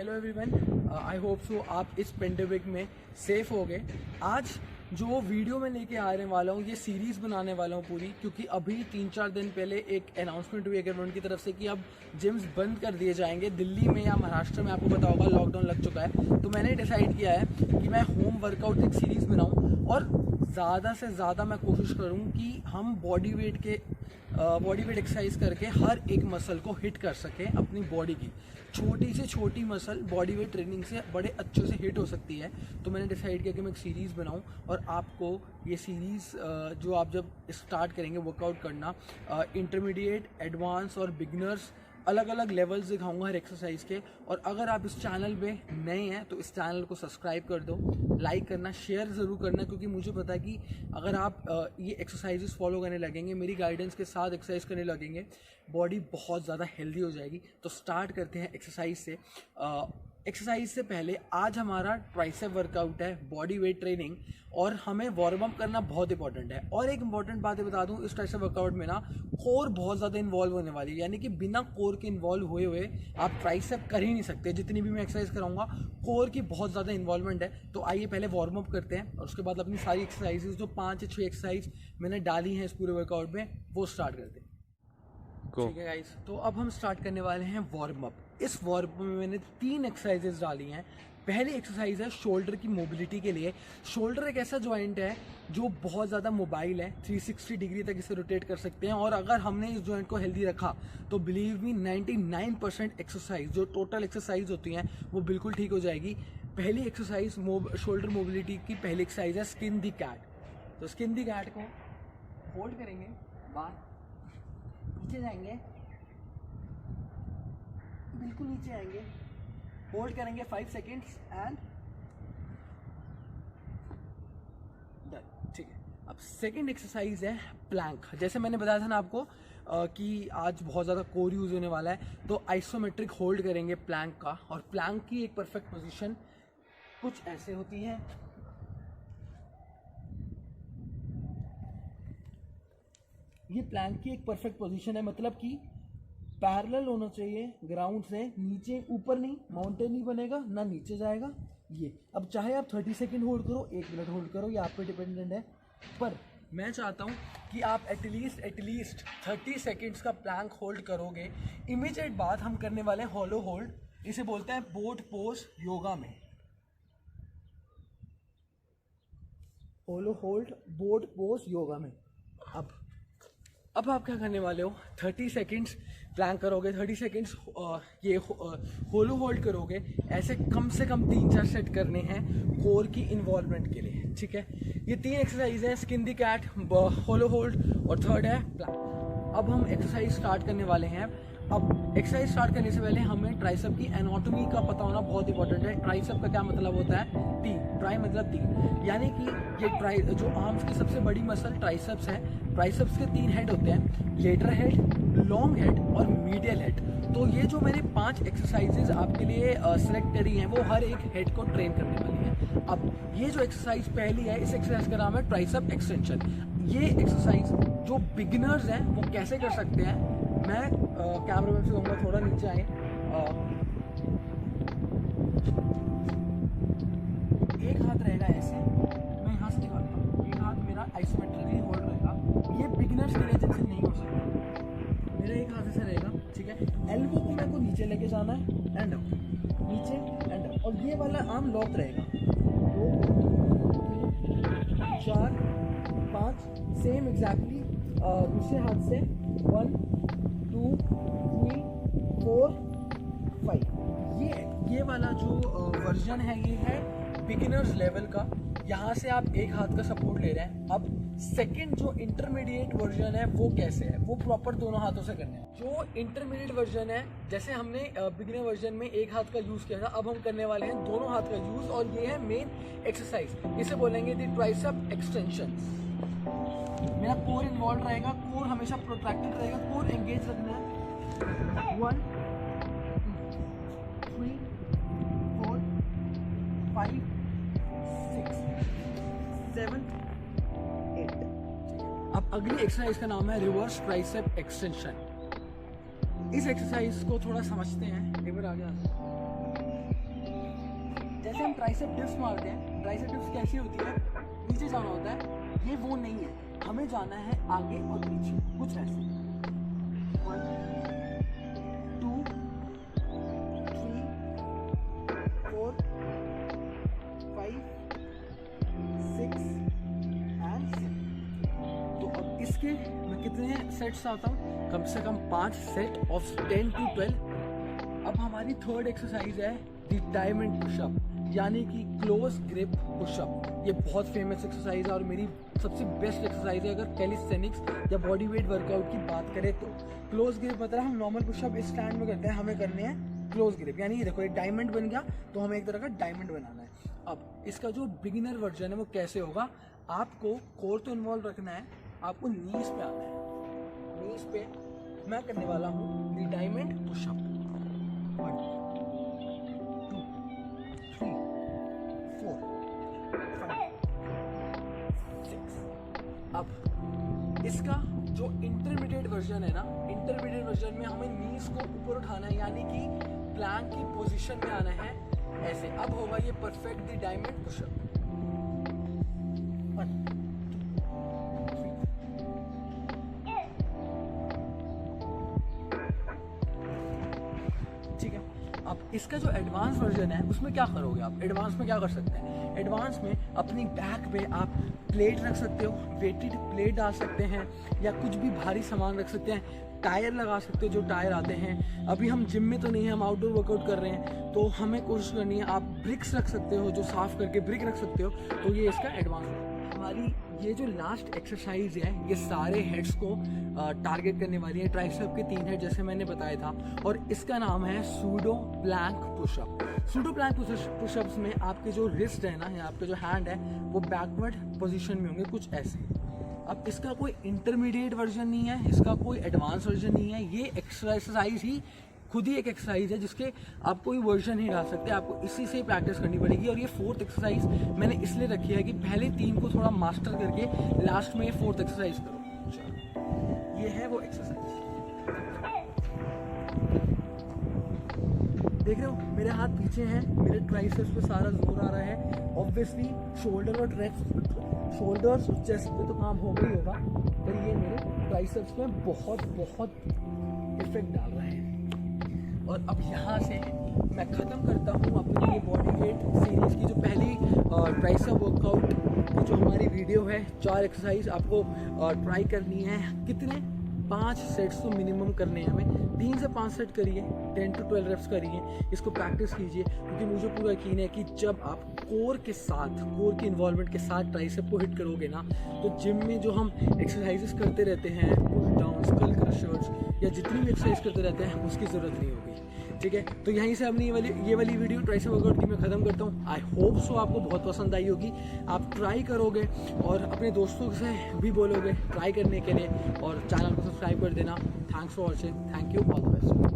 Hello everyone, I hope so आप इस pandemic में सेफ हो गए। आज जो वीडियो मैं लेके आने वाला हूँ, ये सीरीज़ बनाने वाला हूँ पूरी, क्योंकि अभी 3-4 दिन पहले एक अनाउंसमेंट हुई है गवर्नमेंट की तरफ से कि अब जिम्स बंद कर दिए जाएंगे दिल्ली में या महाराष्ट्र में। आपको पता होगा लॉकडाउन लग चुका है, तो मैंने डिसाइड किया है कि मैं होम वर्कआउट एक सीरीज़ बनाऊँ और ज़्यादा से ज़्यादा मैं कोशिश करूँ कि हम बॉडी वेट एक्सरसाइज करके हर एक मसल को हिट कर सकें। अपनी बॉडी की छोटी से छोटी मसल बॉडी वेट ट्रेनिंग से बड़े अच्छे से हिट हो सकती है। तो मैंने डिसाइड किया कि मैं एक सीरीज़ बनाऊं और आपको ये सीरीज़ जो आप जब स्टार्ट करेंगे वर्कआउट करना, इंटरमीडिएट, एडवांस और बिगिनर्स, अलग अलग लेवल्स दिखाऊंगा हर एक्सरसाइज के। और अगर आप इस चैनल पे नए हैं तो इस चैनल को सब्सक्राइब कर दो, लाइक करना, शेयर ज़रूर करना, क्योंकि मुझे पता है कि अगर आप ये एक्सरसाइजेस फॉलो करने लगेंगे, मेरी गाइडेंस के साथ एक्सरसाइज करने लगेंगे, बॉडी बहुत ज़्यादा हेल्दी हो जाएगी। तो स्टार्ट करते हैं एक्सरसाइज से। एक्सरसाइज से पहले आज हमारा ट्राइसेप वर्कआउट है, बॉडी वेट ट्रेनिंग, और हमें वार्म अप करना बहुत इंपॉर्टेंट है। और एक इंपॉर्टेंट बात बता दूं, इस ट्राइसेप वर्कआउट में ना कोर बहुत ज़्यादा इन्वॉल्व होने वाली है, यानी कि बिना कोर के इन्वॉल्व हुए आप ट्राइसेप कर ही नहीं सकते। जितनी भी मैं एक्सरसाइज कराऊंगा कोर की बहुत ज़्यादा इन्वॉल्वमेंट है। तो आइए पहले वार्म अप करते हैं और उसके बाद अपनी सारी एक्सरसाइजेज जो 5 या 6 एक्सरसाइज मैंने डाली हैं इस पूरे वर्कआउट में वो स्टार्ट करते हैं। ठीक है गाइस, तो अब हम स्टार्ट करने वाले हैं वार्म अप। इस वार्म अप में मैंने 3 एक्सरसाइजेज डाली हैं। पहली एक्सरसाइज है शोल्डर की मोबिलिटी के लिए। शोल्डर एक ऐसा जॉइंट है जो बहुत ज़्यादा मोबाइल है, 360 डिग्री तक इसे रोटेट कर सकते हैं। और अगर हमने इस जॉइंट को हेल्दी रखा तो बिलीव मी 99% एक्सरसाइज जो टोटल एक्सरसाइज होती हैं वो बिल्कुल ठीक हो जाएगी। पहली एक्सरसाइज शोल्डर मोबिलिटी की पहली एक्सरसाइज है स्किन दी कैट। तो स्किन दी कैट को होल्ड करेंगे, बाहर नीचे जाएंगे, बिल्कुल नीचे आएंगे, होल्ड करेंगे 5 सेकेंड्स एंड डन। ठीक है, अब सेकेंड एक्सरसाइज है प्लैंक। जैसे मैंने बताया था ना आपको कि आज बहुत ज़्यादा कोर यूज़ होने वाला है, तो आइसोमेट्रिक होल्ड करेंगे प्लैंक का। और प्लैंक की एक परफेक्ट पोजीशन कुछ ऐसे होती है। ये प्लैंक की एक परफेक्ट पोजीशन है, मतलब कि पैरेलल होना चाहिए ग्राउंड से, नीचे ऊपर नहीं, माउंटेन नहीं बनेगा ना नीचे जाएगा। ये अब चाहे आप 30 सेकेंड होल्ड करो, 1 मिनट होल्ड करो, ये आप पे डिपेंडेंट है, पर मैं चाहता हूँ कि आप एटलीस्ट 30 सेकेंड्स का प्लैंक होल्ड करोगे। इमीडिएट बाद हम करने वाले हैं हॉलो होल्ड, इसे बोलते हैं बोट पोज योगा में। Hollow hold boat pose yoga में। अब आप क्या करने वाले हो, 30 सेकेंड्स प्लैंक करोगे, 30 सेकेंड्स ये होलो होल्ड करोगे। ऐसे कम से कम 3-4 सेट करने हैं कोर की इन्वॉल्वमेंट के लिए। ठीक है, ये 3 एक्सरसाइज है, स्किन दी कैट, होलो होल्ड और थर्ड है प्लैंक। अब हम एक्सरसाइज स्टार्ट करने वाले हैं। अब एक्सरसाइज स्टार्ट करने से पहले हमें ट्राइसेप की एनाटॉमी का पता होना बहुत इंपॉर्टेंट है। ट्राइसेप का क्या मतलब होता है? टी। ट्राई मतलब 3, यानी कि ये जो आर्म्स की सबसे बड़ी मसल ट्राइसेप्स है। ट्राइसेप्स के 3 हेड होते हैं, लेटर हेड, लॉन्ग हेड और मीडियल हेड। तो ये जो मैंने 5 एक्सरसाइजेज आपके लिए सेलेक्ट करी हैं वो हर एक हेड को ट्रेन करने वाली है। अब ये जो एक्सरसाइज पहली है, इस एक्सरसाइज का नाम है ट्राइसेप एक्सटेंशन। ये एक्सरसाइज जो बिगिनर्स हैं वो कैसे कर सकते हैं, मैं कैमरामैन से कहूँगा थोड़ा नीचे आए। एक हाथ रहेगा ऐसे, मैं यहाँ से निकालता हूँ, एक हाथ मेरा आइसोमेट्रिकली होल्ड रहेगा। ये बिगिनर्स के लिए जिनसे नहीं हो सकता, मेरा एक हाथ ऐसे रहेगा। ठीक है, एल्बो को मेरे को नीचे लेके जाना है, एंड अप, नीचे एंड अप, और ये वाला आर्म लॉक रहेगा। 2, 3, 4, 5 सेम एग्जैक्टली। दूसरे हाथ से 1, 2, 3, 4, 5। ये वाला जो वर्जन है ये है बिगिनर्स लेवल का। यहाँ से आप एक हाथ का सपोर्ट ले रहे हैं। अब सेकंड जो इंटरमीडिएट वर्जन है वो कैसे है, वो प्रॉपर दोनों हाथों से करने हैं। जो इंटरमीडिएट वर्जन है, जैसे हमने बिगिनर वर्जन में एक हाथ का यूज़ किया था, अब हम करने वाले हैं दोनों हाथ का यूज़, और ये है मेन एक्सरसाइज। इसे बोलेंगे दी ट्राइसेप एक्सटेंशन। मेरा कोर इन्वॉल्व रहेगा, कोर हमेशा प्रोट्रैक्टेड रहेगा, कोर एंगेज रखना है। 1, 2, 3, 4, 5, 6, 7, 8। अब अगली एक्सरसाइज का नाम है रिवर्स ट्राइसेप एक्सटेंशन। इस एक्सरसाइज को थोड़ा समझते हैं, एक बार आगे आते हैं। जैसे हम ट्राइसेप डिप्स मारते हैं, ट्राइसेप डिप्स कैसी होती है, नीचे जाना होता है, ये वो नहीं है, हमें जाना है आगे और पीछे, कुछ ऐसे 1 2 3 4 5 6 एंड 7। तो अब इसके मैं कितने सेट्स आता हूँ, कम से कम 5 सेट ऑफ 10 to 12। अब हमारी थर्ड एक्सरसाइज है द डायमंड पुशअप, यानी कि क्लोज ग्रिप पुशअप। ये बहुत फेमस एक्सरसाइज है और मेरी सबसे बेस्ट एक्सरसाइज है अगर कैलिस्थेनिक्स या बॉडी वेट वर्कआउट की बात करें तो। क्लोज ग्रिप मतलब हम नॉर्मल पुशअप इस स्टैंड में करते हैं, हमें करने हैं क्लोज ग्रिप, यानी ये देखो एक डायमंड बन गया तो हमें एक तरह का डायमंड बनाना है। अब इसका जो बिगिनर वर्जन है वो कैसे होगा, आपको कोर तो इन्वॉल्व रखना है, आपको नीज पे आना है। नीज पे मैं करने वाला हूँ द डायमंड पुशअप। 1 2 3 4 5 6। अब इसका जो इंटरमीडिएट वर्जन है ना, इंटरमीडिएट वर्जन में हमें नीज को ऊपर उठाना है, यानी कि प्लैंक की पोजीशन में आना है ऐसे। अब होगा ये परफेक्ट द डायमंड पुशअप। 1 2 3 ठीक है। अब इसका जो एडवांस वर्जन है उसमें क्या करोगे आप, एडवांस में क्या कर सकते हैं, एडवांस में अपनी बैक पे आप प्लेट रख सकते हो, वेटेड प्लेट डाल सकते हैं, या कुछ भी भारी सामान रख सकते हैं, टायर लगा सकते हो जो टायर आते हैं। अभी हम जिम में तो नहीं है, हम आउटडोर वर्कआउट कर रहे हैं, तो हमें कोशिश करनी है, आप ब्रिक्स रख सकते हो, जो साफ करके ब्रिक रख सकते हो। तो ये इसका एडवांस है। हमारी ये जो लास्ट एक्सरसाइज है ये सारे हेड्स को टारगेट करने वाली है, ट्राइसेप के 3 हेड जैसे मैंने बताया था, और इसका नाम है pseudo plank pushup. Pseudo plank pushups में आपके जो रिस्ट है ना, या आपके जो हैंड है वो बैकवर्ड पोजीशन में होंगे कुछ ऐसे। अब इसका कोई इंटरमीडिएट वर्जन नहीं है, इसका कोई एडवांस वर्जन नहीं है, ये एक्सरसाइज ही खुद ही एक एक्सरसाइज है जिसके आप कोई वर्जन नहीं डाल सकते, आपको इसी से ही प्रैक्टिस करनी पड़ेगी। और ये 4th एक्सरसाइज मैंने इसलिए रखी है कि पहले 3 को थोड़ा मास्टर करके लास्ट में ये 4th एक्सरसाइज करो। ये है वो एक्सरसाइज, देख रहे हो मेरे हाथ पीछे हैं, मेरे ट्राइसेप्स पे सारा जोर आ रहा है। ऑब्वियसली शोल्डर और चेस्ट पे तो काम होगा ही होगा, पर ये मेरे ट्राइसेप्स में बहुत इफेक्ट डाल रहा है। और अब यहाँ से मैं ख़त्म करता हूँ अपनी ये बॉडी वेट सीरीज़ की जो पहली ट्राइसेप वर्कआउट की जो हमारी वीडियो है। 4 एक्सरसाइज आपको ट्राई करनी है, कितने 5 सेट्स तो मिनिमम करने हैं हमें, 3 से 5 सेट करिए, 10 to 12 रेप्स करिए, इसको प्रैक्टिस कीजिए, क्योंकि मुझे पूरा यकीन है कि जब आप कोर के इन्वॉल्वमेंट के साथ ट्राइसेप को हिट करोगे ना, तो जिम में जो हम एक्सरसाइजेस करते रहते हैं, पुश डाउन, स्कल क्रशर्स या जितनी भी एक्सरसाइज करते रहते हैं उसकी ज़रूरत नहीं होगी। ठीक है, तो यहीं से अपनी ये वाली वीडियो ट्राइसेप वर्कआउट की मैं ख़त्म करता हूँ। आई होप सो आपको बहुत पसंद आई होगी, आप ट्राई करोगे और अपने दोस्तों से भी बोलोगे ट्राई करने के लिए, और चैनल को सब्सक्राइब कर देना। Thanks for watching, thank you, all the best.